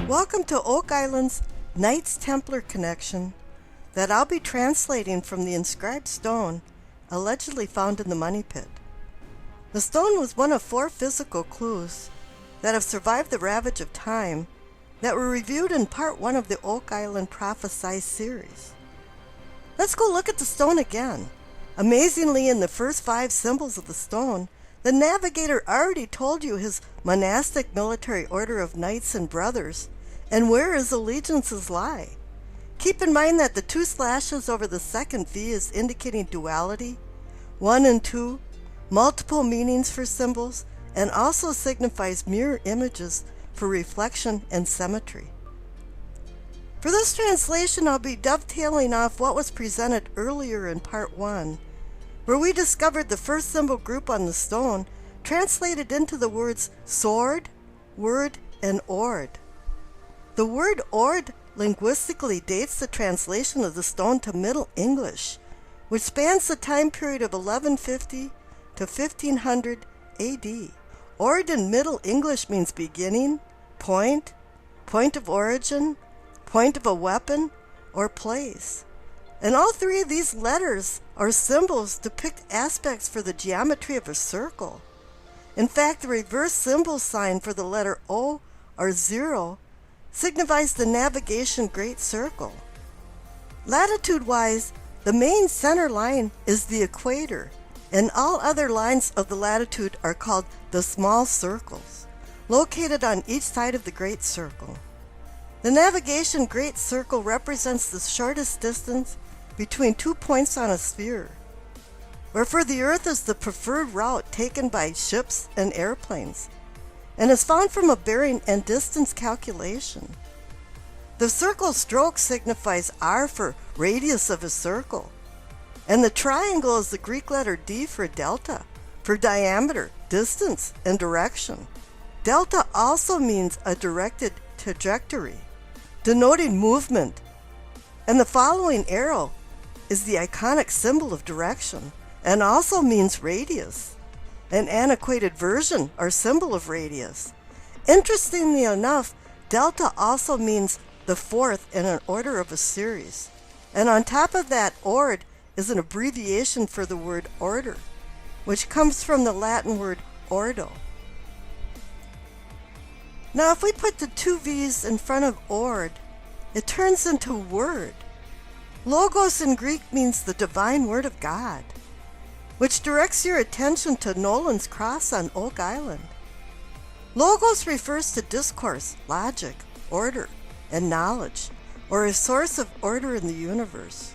Welcome to Oak Island's Knights Templar connection that I'll be translating from the inscribed stone allegedly found in the money pit. The stone was one of 4 physical clues that have survived the ravage of time that were reviewed in part 1 of the Oak Island Prophesy series. Let's go look at the stone again. Amazingly, in the first 5 symbols of the stone, the navigator already told you his monastic military order of knights and brothers and where his allegiances lie. Keep in mind that the 2 slashes over the second V is indicating duality, 1 and 2, multiple meanings for symbols, and also signifies mirror images for reflection and symmetry. For this translation, I'll be dovetailing off what was presented earlier in part 1, where we discovered the first symbol group on the stone translated into the words sword, word, and ord. The word ord linguistically dates the translation of the stone to Middle English, which spans the time period of 1150 to 1500 AD. Ord in Middle English means beginning, point, point of origin, point of a weapon, or place. And all 3 of these letters or symbols depict aspects for the geometry of a circle. In fact, the reverse symbol sign for the letter O or 0 signifies the navigation great circle. Latitude-wise, the main center line is the equator, and all other lines of the latitude are called the small circles, located on each side of the great circle. The navigation great circle represents the shortest distance between 2 points on a sphere, wherefore the Earth is the preferred route taken by ships and airplanes, and is found from a bearing and distance calculation. The circle stroke signifies R for radius of a circle, and the triangle is the Greek letter D for delta, for diameter, distance, and direction. Delta also means a directed trajectory, denoting movement, and the following arrow is the iconic symbol of direction, and also means radius, an antiquated version or symbol of radius. Interestingly enough, delta also means the 4th in an order of a series, and on top of that, ord is an abbreviation for the word order, which comes from the Latin word ordo. Now if we put the 2 V's in front of ord, it turns into word. Logos in Greek means the divine word of God, which directs your attention to Nolan's cross on Oak Island. Logos refers to discourse, logic, order, and knowledge, or a source of order in the universe.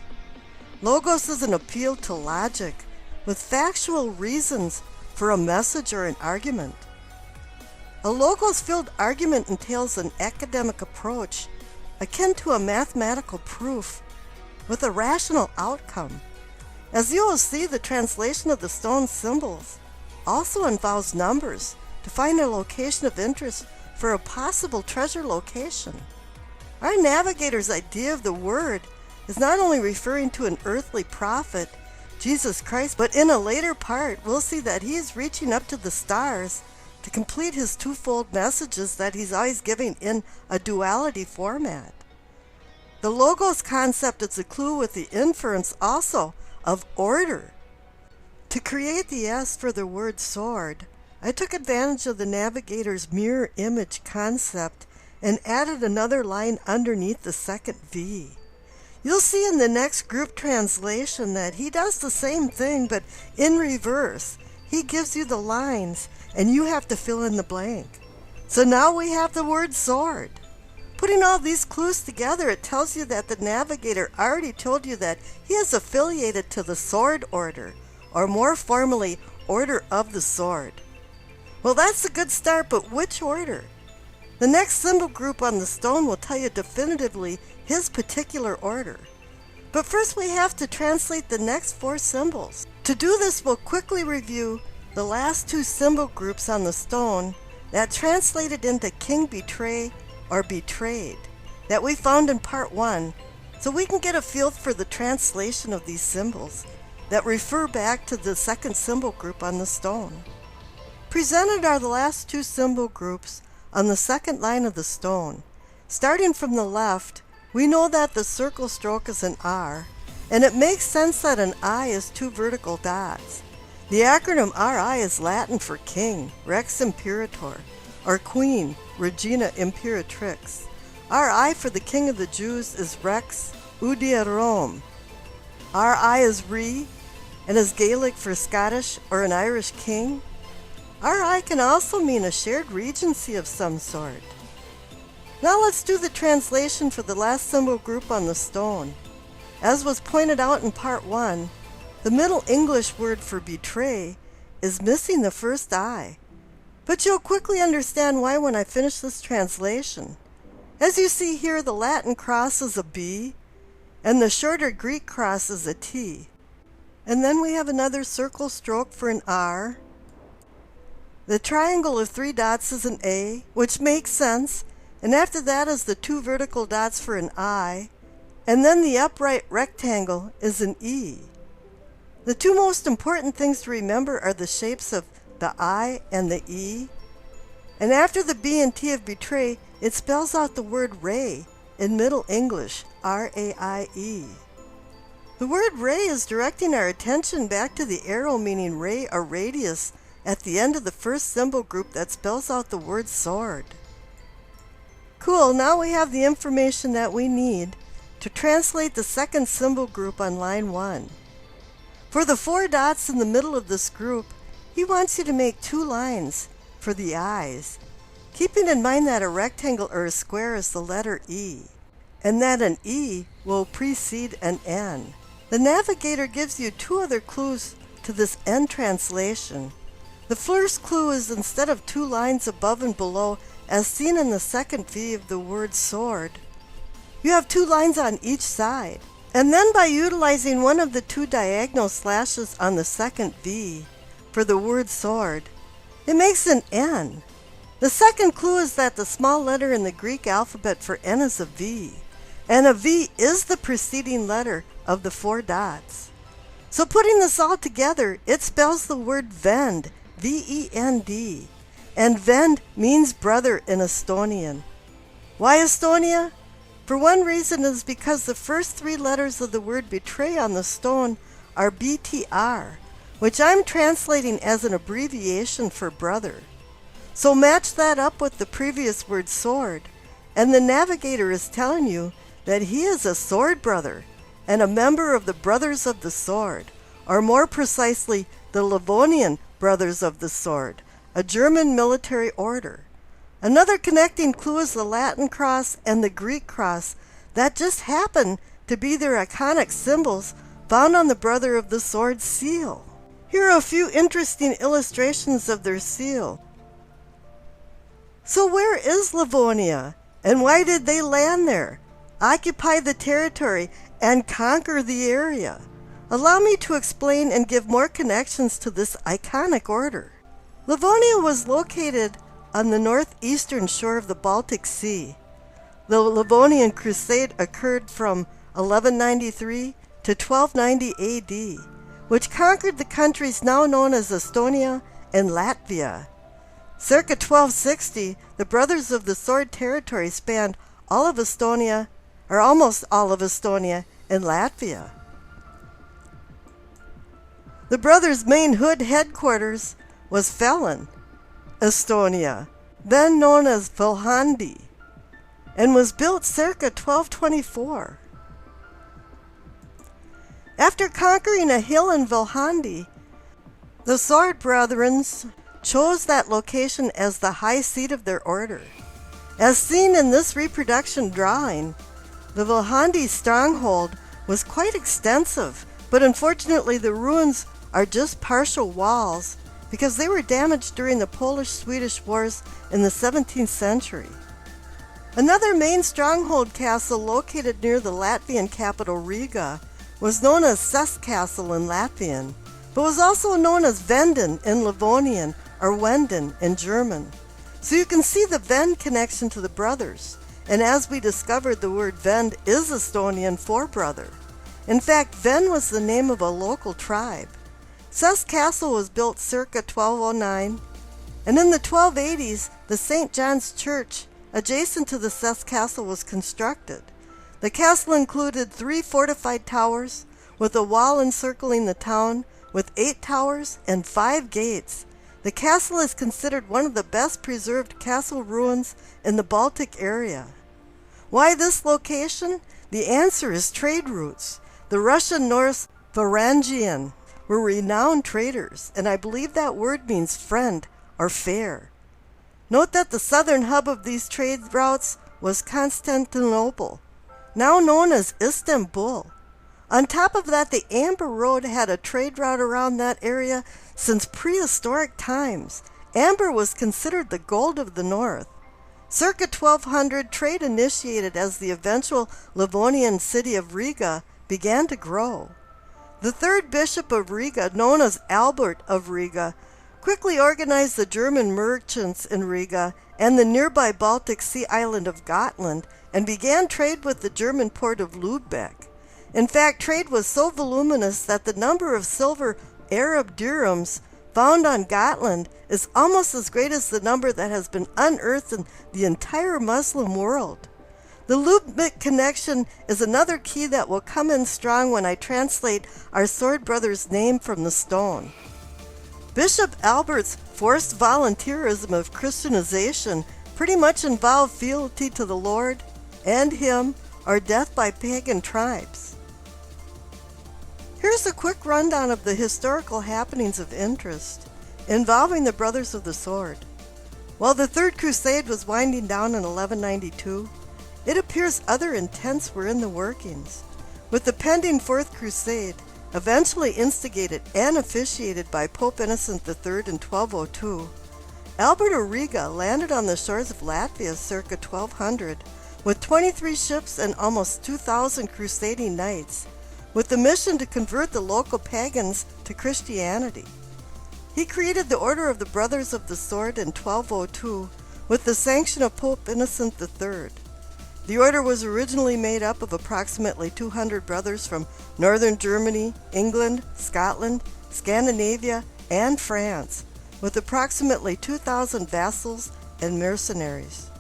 Logos is an appeal to logic with factual reasons for a message or an argument. A logos-filled argument entails an academic approach akin to a mathematical proof with a rational outcome. As you will see, the translation of the stone symbols also involves numbers to find a location of interest for a possible treasure location. Our navigator's idea of the word is not only referring to an earthly prophet, Jesus Christ, but in a later part we'll see that he is reaching up to the stars to complete his 2-fold messages that he's always giving in a duality format. The logos concept is a clue with the inference also of order. To create the S for the word sword, I took advantage of the navigator's mirror image concept and added another line underneath the second V. You'll see in the next group translation that he does the same thing, but in reverse. He gives you the lines and you have to fill in the blank. So now we have the word sword. Putting all these clues together, it tells you that the navigator already told you that he is affiliated to the sword order, or more formally, order of the sword. Well, that's a good start, but which order? The next symbol group on the stone will tell you definitively his particular order. But first we have to translate the next 4 symbols. To do this, we'll quickly review the last 2 symbol groups on the stone that translated into king betray or betrayed that we found in part 1, so we can get a feel for the translation of these symbols that refer back to the second symbol group on the stone. Presented are the last 2 symbol groups on the second line of the stone, Starting from the left, we know that the circle stroke is an R, and it makes sense that an I is two vertical dots. The acronym RI is Latin for King, Rex Imperator, or Queen, Regina Imperatrix. RI for the King of the Jews is Rex Udierum. RI is Re, and is Gaelic for Scottish or an Irish king. RI can also mean a shared regency of some sort. Now let's do the translation for the last symbol group on the stone. As was pointed out in part 1, the Middle English word for betray is missing the first I. But you'll quickly understand why when I finish this translation. As you see here, the Latin cross is a B, and the shorter Greek cross is a T. And then we have another circle stroke for an R. The triangle of 3 dots is an A, which makes sense, and after that is the 2 vertical dots for an I, and then the upright rectangle is an E. The 2 most important things to remember are the shapes of the I and the E. And after the B and T of betray, it spells out the word ray in Middle English, R-A-I-E. The word ray is directing our attention back to the arrow meaning ray or radius at the end of the first symbol group that spells out the word sword. Cool, now we have the information that we need to translate the second symbol group on line 1. For the 4 dots in the middle of this group, he wants you to make 2 lines for the eyes, keeping in mind that a rectangle or a square is the letter E, and that an E will precede an N. The navigator gives you 2 other clues to this N translation. The first clue is instead of 2 lines above and below, as seen in the second V of the word sword, you have 2 lines on each side. And then by utilizing one of the 2 diagonal slashes on the second V for the word sword, it makes an N. The second clue is that the small letter in the Greek alphabet for N is a V, and a V is the preceding letter of the 4 dots. So putting this all together, it spells the word vend, V-E-N-D, and vend means brother in Estonian. Why Estonia? For one reason is because the first 3 letters of the word betray on the stone are BTR, which I'm translating as an abbreviation for brother. So match that up with the previous word sword, and the navigator is telling you that he is a sword brother and a member of the Brothers of the Sword, or more precisely, the Livonian Brothers of the Sword, a German military order. Another connecting clue is the Latin cross and the Greek cross that just happen to be their iconic symbols found on the Brother of the Sword seal. Here are a few interesting illustrations of their seal. So where is Livonia, and why did they land there, occupy the territory, and conquer the area? Allow me to explain and give more connections to this iconic order. Livonia was located on the northeastern shore of the Baltic Sea. The Livonian crusade occurred from 1193 to 1290 AD, which conquered the countries now known as Estonia and Latvia. Circa 1260, the Brothers of the Sword territory spanned all of Estonia, or almost all of Estonia, and Latvia. The brothers' main hood headquarters was Fellin, Estonia, then known as Vilhandi, and was built circa 1224. After conquering a hill in Vilhandi, the Sword Brethrens chose that location as the high seat of their order. As seen in this reproduction drawing, the Vilhandi stronghold was quite extensive, but unfortunately the ruins are just partial walls because they were damaged during the Polish-Swedish Wars in the 17th century. Another main stronghold castle located near the Latvian capital Riga was known as Ses Castle in Latvian, but was also known as Venden in Livonian or Wenden in German. So you can see the Vend connection to the brothers, and as we discovered, the word Vend is Estonian for brother. In fact, Vend was the name of a local tribe. Ses Castle was built circa 1209, and in the 1280s, the St. John's Church adjacent to the Seth Castle was constructed. The castle included 3 fortified towers, with a wall encircling the town, with 8 towers and 5 gates. The castle is considered one of the best preserved castle ruins in the Baltic area. Why this location? The answer is trade routes. The Russian Norse Varangian were renowned traders, and I believe that word means friend or fair. Note that the southern hub of these trade routes was Constantinople, now known as Istanbul. On top of that, the Amber Road had a trade route around that area since prehistoric times. Amber was considered the gold of the north. Circa 1200, trade initiated as the eventual Livonian city of Riga began to grow. The third bishop of Riga, known as Albert of Riga, quickly organized the German merchants in Riga and the nearby Baltic Sea island of Gotland and began trade with the German port of Lübeck. In fact, trade was so voluminous that the number of silver Arab dirhams found on Gotland is almost as great as the number that has been unearthed in the entire Muslim world. The Lübeck connection is another key that will come in strong when I translate our sword brother's name from the stone. Bishop Albert's forced volunteerism of Christianization pretty much involved fealty to the Lord and Him or death by pagan tribes. Here's a quick rundown of the historical happenings of interest involving the Brothers of the Sword. While the Third Crusade was winding down in 1192, it appears other intents were in the workings. With the pending Fourth Crusade, eventually instigated and officiated by Pope Innocent III in 1202, Albert of Riga landed on the shores of Latvia circa 1200 with 23 ships and almost 2,000 crusading knights, with the mission to convert the local pagans to Christianity. He created the Order of the Brothers of the Sword in 1202 with the sanction of Pope Innocent III. The order was originally made up of approximately 200 brothers from northern Germany, England, Scotland, Scandinavia, and France, with approximately 2,000 vassals and mercenaries.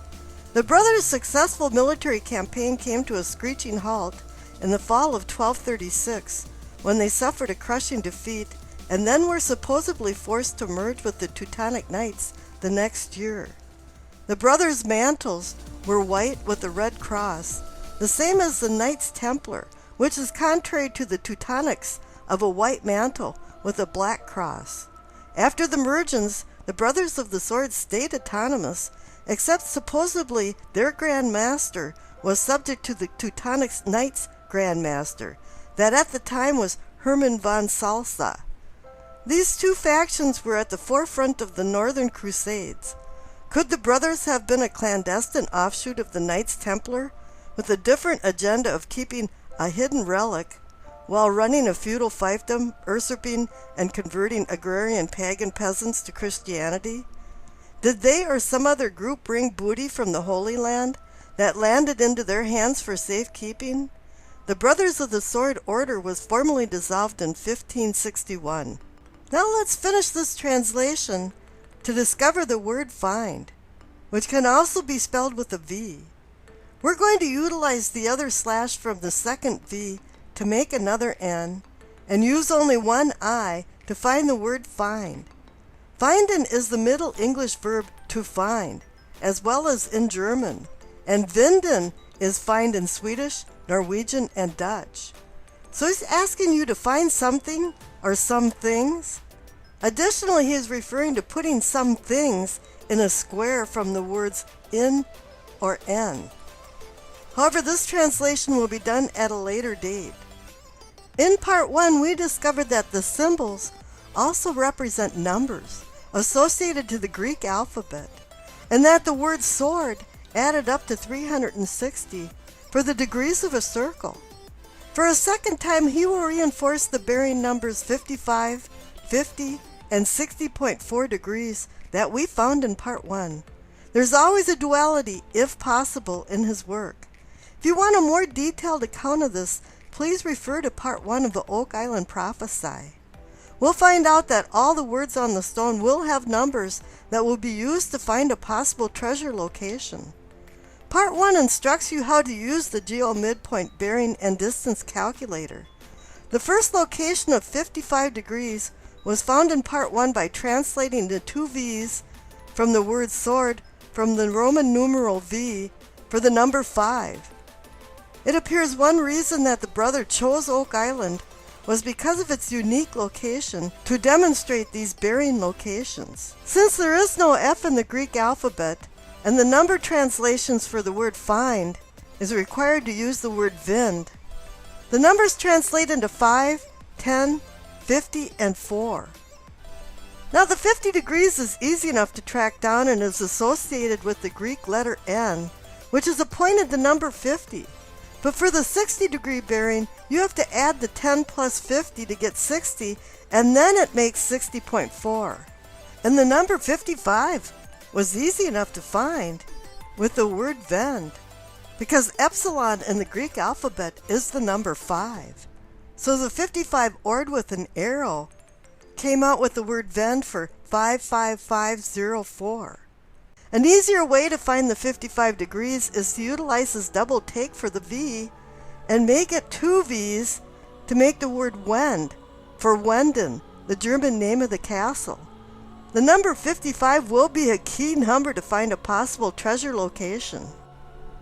The brothers' successful military campaign came to a screeching halt in the fall of 1236, when they suffered a crushing defeat and then were supposedly forced to merge with the Teutonic Knights the next year. The brothers' mantles were white with a red cross, the same as the Knights Templar, which is contrary to the Teutonics of a white mantle with a black cross. After the mergence, the Brothers of the Sword stayed autonomous, except supposedly their Grand Master was subject to the Teutonic Knights' Grand Master, that at the time was Hermann von Salza. These two factions were at the forefront of the Northern Crusades. Could the brothers have been a clandestine offshoot of the Knights Templar, with a different agenda of keeping a hidden relic, while running a feudal fiefdom, usurping and converting agrarian pagan peasants to Christianity? Did they or some other group bring booty from the Holy Land that landed into their hands for safekeeping? The Brothers of the Sword Order was formally dissolved in 1561. Now let's finish this translation to discover the word find, which can also be spelled with a V. We're going to utilize the other slash from the second V to make another N, and use only one I to find the word find. Finden is the Middle English verb to find, as well as in German, and vinden is find in Swedish, Norwegian, and Dutch. So he's asking you to find something or some things. Additionally, he is referring to putting some things in a square from the words in or en. However, this translation will be done at a later date. In part 1, we discovered that the symbols also represent numbers associated to the Greek alphabet, and that the word sword added up to 360 for the degrees of a circle. For a second time, he will reinforce the bearing numbers 55, 50, and 60.4 degrees that we found in part 1. There's always a duality, if possible, in his work. If you want a more detailed account of this, please refer to part 1 of the Oak Island Prophesy. We'll find out that all the words on the stone will have numbers that will be used to find a possible treasure location. Part 1 instructs you how to use the geo-midpoint bearing and distance calculator. The first location of 55 degrees was found in Part 1 by translating the two V's from the word sword from the Roman numeral V for the number 5. It appears one reason that the brother chose Oak Island was because of its unique location to demonstrate these bearing locations. Since there is no F in the Greek alphabet, and the number translations for the word find is required to use the word vind, the numbers translate into 5, 10, 50, and 4. Now the 50 degrees is easy enough to track down and is associated with the Greek letter N, which is appointed the number 50. But for the 60 degree bearing, you have to add the 10 plus 50 to get 60, and then it makes 60.4. And the number 55 was easy enough to find with the word vend, because epsilon in the Greek alphabet is the number 5. So the 55 ored with an arrow came out with the word vend for 55504. An easier way to find the 55 degrees is to utilize this double take for the V and make it two V's to make the word wend for Wenden, the German name of the castle. The number 55 will be a key number to find a possible treasure location.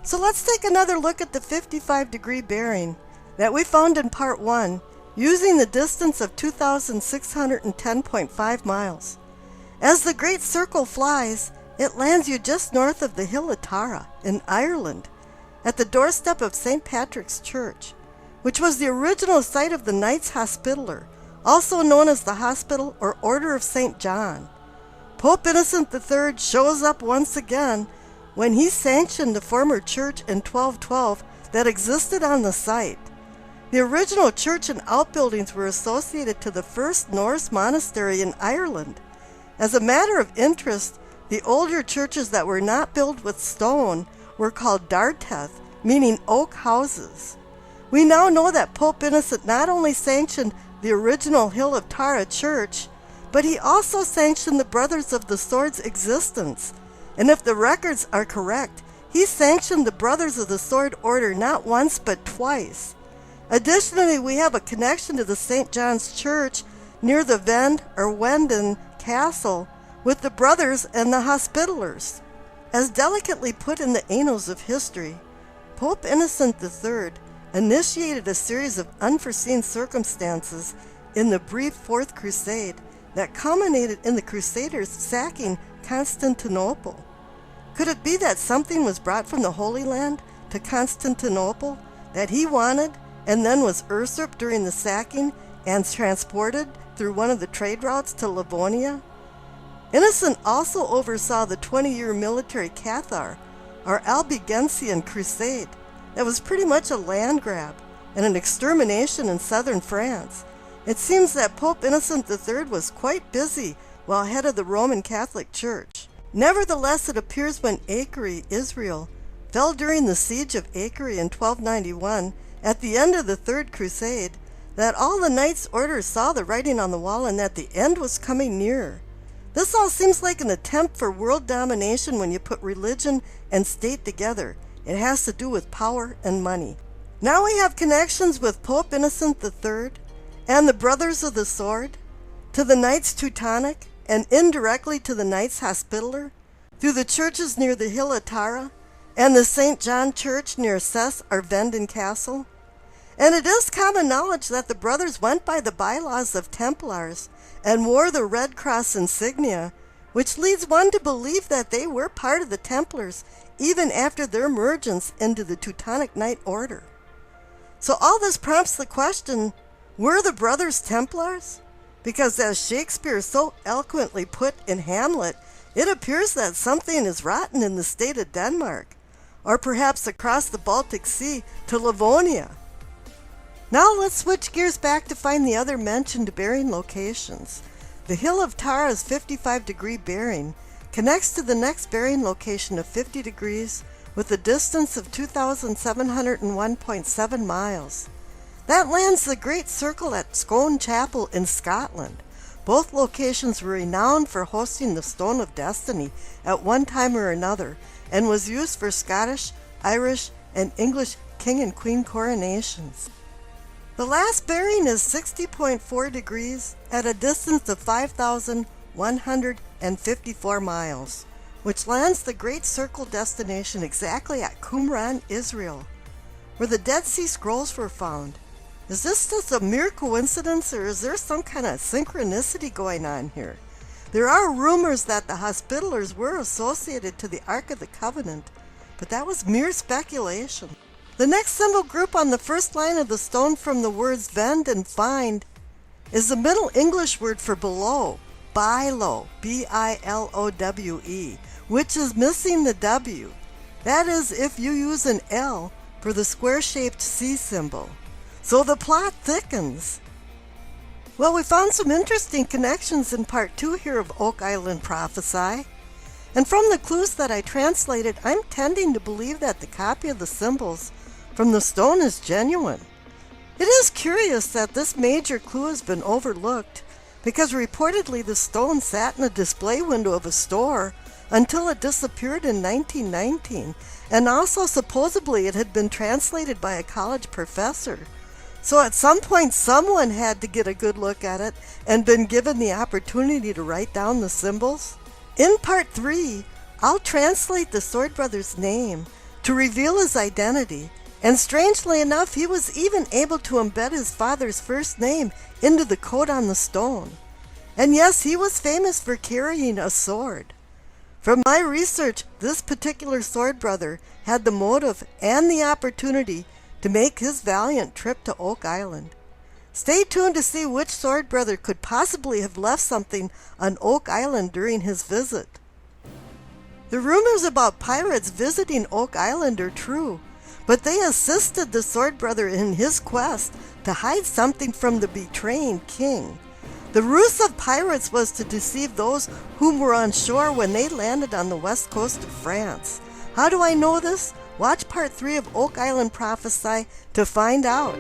So let's take another look at the 55 degree bearing that we found in Part 1 using the distance of 2,610.5 miles. As the Great Circle flies, it lands you just north of the hill of Tara in Ireland, at the doorstep of St. Patrick's Church, which was the original site of the Knights Hospitaller, also known as the Hospital or Order of St. John. Pope Innocent III shows up once again when he sanctioned the former church in 1212 that existed on the site. The original church and outbuildings were associated to the first Norse monastery in Ireland. As a matter of interest, the older churches that were not built with stone were called darteth, meaning oak houses. We now know that Pope Innocent not only sanctioned the original Hill of Tara church, but he also sanctioned the Brothers of the Sword's existence. And if the records are correct, he sanctioned the Brothers of the Sword order not once but twice. Additionally, we have a connection to the St. John's Church near the Vend or Wenden Castle with the Brothers and the Hospitallers. As delicately put in the annals of history, Pope Innocent III initiated a series of unforeseen circumstances in the brief Fourth Crusade that culminated in the Crusaders sacking Constantinople. Could it be that something was brought from the Holy Land to Constantinople that he wanted and then was usurped during the sacking and transported through one of the trade routes to Livonia? Innocent also oversaw the 20-year military Cathar, or Albigensian crusade, that was pretty much a land grab and an extermination in southern France. It seems that Pope Innocent III was quite busy while head of the Roman Catholic Church. Nevertheless, it appears when Acre, Israel, fell during the siege of Acre in 1291, at the end of the Third Crusade, that all the knights' orders saw the writing on the wall and that the end was coming near. This all seems like an attempt for world domination when you put religion and state together. It has to do with power and money. Now we have connections with Pope Innocent III and the Brothers of the Sword, to the Knights Teutonic, and indirectly to the Knights Hospitaller, through the churches near the Hill of Tara, and the St. John Church near Cess or Venden Castle. And it is common knowledge that the brothers went by the bylaws of Templars and wore the Red Cross insignia, which leads one to believe that they were part of the Templars even after their emergence into the Teutonic Knight Order. So all this prompts the question, were the brothers Templars? Because as Shakespeare so eloquently put in Hamlet, it appears that something is rotten in the state of Denmark, or perhaps across the Baltic Sea to Livonia. Now let's switch gears back to find the other mentioned bearing locations. The Hill of Tara's 55 degree bearing connects to the next bearing location of 50 degrees with a distance of 2,701.7 miles. That lands the Great Circle at Scone Chapel in Scotland. Both locations were renowned for hosting the Stone of Destiny at one time or another, and was used for Scottish Irish, and English king and queen coronations. The last bearing is 60.4 degrees at a distance of 5,154 miles, which lands the Great Circle destination exactly at Qumran, Israel, where the Dead Sea Scrolls were found. Is this just a mere coincidence, or is there some kind of synchronicity going on here? There are rumors that the Hospitallers were associated to the Ark of the Covenant, but that was mere speculation. The next symbol group on the first line of the stone from the words vend and find is the Middle English word for below, bilo, B-I-L-O-W-E, which is missing the W. That is if you use an L for the square-shaped C symbol. So the plot thickens. Well, we found some interesting connections in part 2 here of Oak Island Prophesy. And from the clues that I translated, I'm tending to believe that the copy of the symbols from the stone is genuine. It is curious that this major clue has been overlooked, because reportedly the stone sat in a display window of a store until it disappeared in 1919, and also supposedly it had been translated by a college professor. So at some point someone had to get a good look at it and been given the opportunity to write down the symbols. In part 3, I'll translate the Sword Brother's name to reveal his identity, and strangely enough, he was even able to embed his father's first name into the coat on the stone. And yes, he was famous for carrying a sword. From my research, this particular Sword Brother had the motive and the opportunity to make his valiant trip to Oak Island. Stay tuned to see which Sword Brother could possibly have left something on Oak Island during his visit. The rumors about pirates visiting Oak Island are true, but they assisted the Sword Brother in his quest to hide something from the betraying king. The ruse of pirates was to deceive those whom were on shore when they landed on the west coast of France. How do I know this? Watch part 3 of Oak Island Prophesy to find out.